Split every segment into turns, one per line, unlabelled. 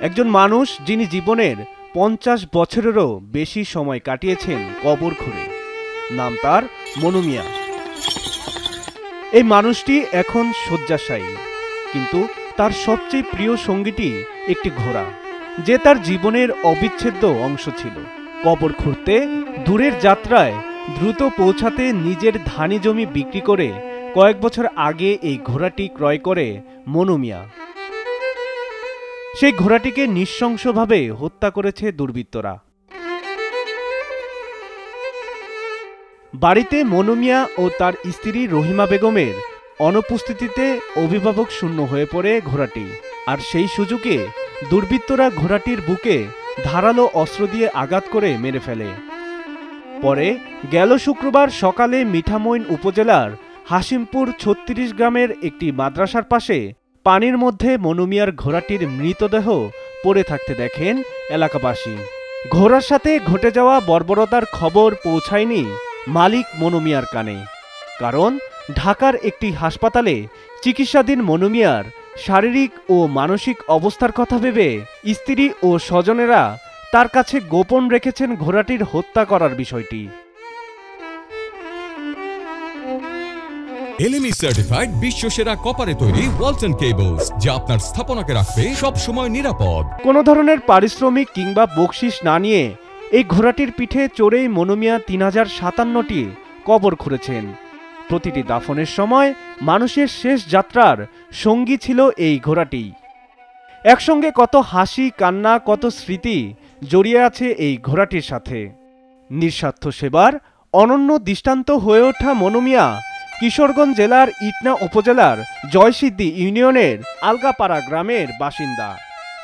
একজন মানুষ যিনি জীবনের ৫০ বছরেরও বেশি সময় কাটিয়েছেন কবর খুঁড়ে। নাম তার মনু মিয়া। এই মানুষটি এখন শয্যাশায়ী, কিন্তু তার সবচেয়ে প্রিয় সঙ্গীটি একটি ঘোড়া, যে তার জীবনের অবিচ্ছেদ্য অংশ ছিল। কবর খুঁড়তে দূরের যাত্রায় দ্রুত পৌঁছাতে নিজের ধানি জমি বিক্রি করে কয়েক বছর আগে এই ঘোড়াটি ক্রয় করে মনু মিয়া। সেই ঘোড়াটিকে নৃশংসভাবে হত্যা করেছে দুর্বৃত্তরা। বাড়িতে মনু মিয়া ও তার স্ত্রী রহিমা বেগমের অনুপস্থিতিতে অভিভাবক শূন্য হয়ে পড়ে ঘোড়াটি, আর সেই সুযোগে দুর্বৃত্তরা ঘোড়াটির বুকে ধারালো অস্ত্র দিয়ে আঘাত করে মেরে ফেলে। পরে গেল শুক্রবার সকালে মিঠামইন উপজেলার হাসিমপুর ৩৬ গ্রামের একটি মাদ্রাসার পাশে পানির মধ্যে মনু মিয়ার ঘোড়াটির মৃতদেহ পড়ে থাকতে দেখেন এলাকাবাসী। ঘোড়ার সাথে ঘটে যাওয়া বর্বরতার খবর পৌঁছায়নি মালিক মনু মিয়ার কানে, কারণ ঢাকার একটি হাসপাতালে চিকিৎসাধীন মনু মিয়ার শারীরিক ও মানসিক অবস্থার কথা ভেবে স্ত্রী ও স্বজনেরা তার কাছে গোপন রেখেছেন ঘোড়াটির হত্যা করার বিষয়টি।
এলএমই সার্টিফাইড বিশ্বসেরা কপারে তৈরি ওয়ালটন কেবলস, যা আপনার স্থাপনাকে রাখবে সব সময় নিরাপদ।
কোনো ধরনের পারিশ্রমিক কিংবা বকশিশ না নিয়ে এই ঘোড়াটির পিঠে চড়েই মনু মিয়া ৩০৫৭টি কবর খুঁড়েছেন। প্রতিটি দাফনের সময় মানুষের শেষ যাত্রার সঙ্গী ছিল এই ঘোড়াটি। একসঙ্গে কত হাসি কান্না, কত স্মৃতি জড়িয়ে আছে এই ঘোড়াটির সাথে। নিঃস্বার্থ সেবার অনন্য দৃষ্টান্ত হয়ে ওঠা মনু মিয়া কিশোরগঞ্জ জেলার ইটনা উপজেলার জয়সিদ্ধি ইউনিয়নের আলগাপাড়া গ্রামের বাসিন্দা।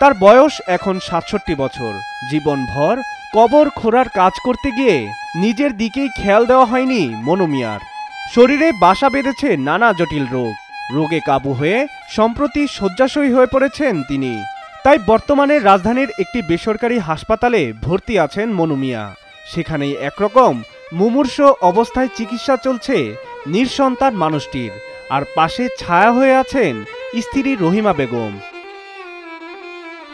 তার বয়স এখন ৬৭ বছর। জীবনভর কবর খোঁড়ার কাজ করতে গিয়ে নিজের দিকেই খেয়াল দেওয়া হয়নি মনু মিয়ার। শরীরে বাসা বেঁধেছে নানা জটিল রোগ। রোগে কাবু হয়ে সম্প্রতি শয্যাশয়ী হয়ে পড়েছেন তিনি। তাই বর্তমানে রাজধানীর একটি বেসরকারি হাসপাতালে ভর্তি আছেন মনু মিয়া। সেখানেই একরকম মুমূর্ষু অবস্থায় চিকিৎসা চলছে নিঃসন্তান মানুষটির, আর পাশে ছায়া হয়ে আছেন স্ত্রী রহিমা বেগম।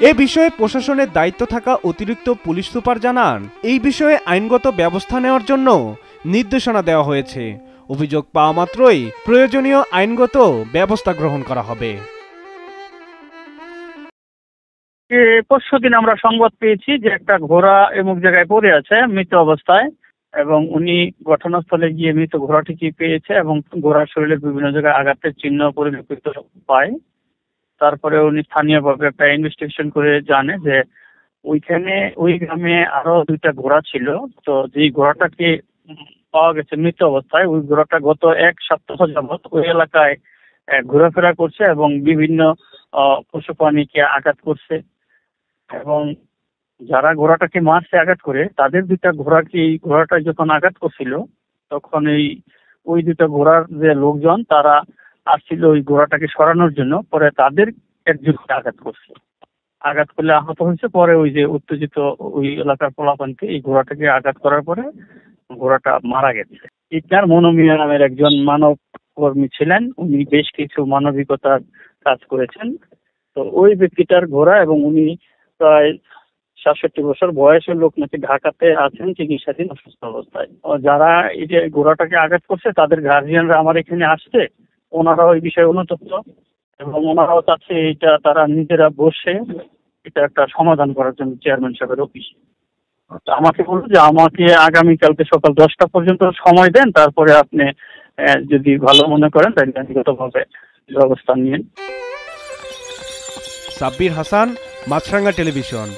এ বিষয়ে প্রশাসনের দায়িত্ব থাকা অতিরিক্ত পুলিশ সুপার জানান, এই বিষয়ে আইনগত ব্যবস্থা নেওয়ার জন্য নির্দেশনা দেওয়া হয়েছে। অভিযোগ পাওয়া মাত্রই প্রয়োজনীয় আইনগত ব্যবস্থা গ্রহণ করা হবে।
পরশুদিন আমরা সংবাদ পেয়েছি যে একটা ঘোড়া এমুক জায়গায় পড়ে আছে মৃত অবস্থায়, এবং উনি ঘটনাস্থলে গিয়ে মৃত ঘোড়াটিকে পেয়েছে এবং ঘোড়ার শরীরের বিভিন্ন জায়গায় আঘাতের চিহ্ন পরিলক্ষিত পায়। তারপরে উনি স্থানীয়ভাবে একটা ইনভেস্টিগেশন করে জানে যে ওইখানে ওই গ্রামে আরো 2টা ঘোড়া ছিল। তো যেই ঘোড়াটাকে পাওয়া গেছে মৃত অবস্থায়, ওই ঘোড়াটা গত 1 সপ্তাহ যাবৎ ওই এলাকায় ঘোরাফেরা করছে এবং বিভিন্ন পশু প্রাণীকে আঘাত করছে, এবং যারা ঘোড়াটাকে মারছে আঘাত করে তাদের 2টা ঘোড়াটা যখন আঘাত করছিল তখন ওই 2টা ঘোড়ার যে লোকজন তারা আসছিল ওই ঘোড়াটাকে সরানোর জন্য। পরে তাদের একজনকে আঘাত করলে আহত হয়েছে। পরে ওই যে উত্তেজিত ওই এলাকার পোলাপানকে এই ঘোড়াটাকে আঘাত করার পরে ঘোড়াটা মারা গেছে। ইটনার মনু মিয়া নামের একজন মানব কর্মী ছিলেন, উনি বেশ কিছু মানবিকতার কাজ করেছেন। তো ওই ব্যক্তিটার ঘোড়া, এবং উনি প্রায় ৬৭ বছর বয়সের লোক, নাকি ঢাকাতে আছেন চিকিৎসাধীন অসুস্থ অবস্থায়। যারা এই যে ঘোড়াটাকে আঘাত করছে তাদের গার্জিয়ানরা আমার এখানে আসছে, ওনারাও এই বিষয়ে অনুতপ্ত এবং ওনারাও চাচ্ছে এটা তারা নিজেরা বসে এটা একটা সমাধান করার জন্য চেয়ারম্যান সাহেবের অফিসে। আমাকে বলল যে আমাকে আগামীকালকে সকাল 10টা পর্যন্ত সময় দেন, তারপরে আপনি যদি ভালো মনে করেন তাহলে ব্যক্তিগতভাবে ব্যবস্থা নিন।
সাব্বির হাসান, মাছরাঙ্গা টেলিভিশন।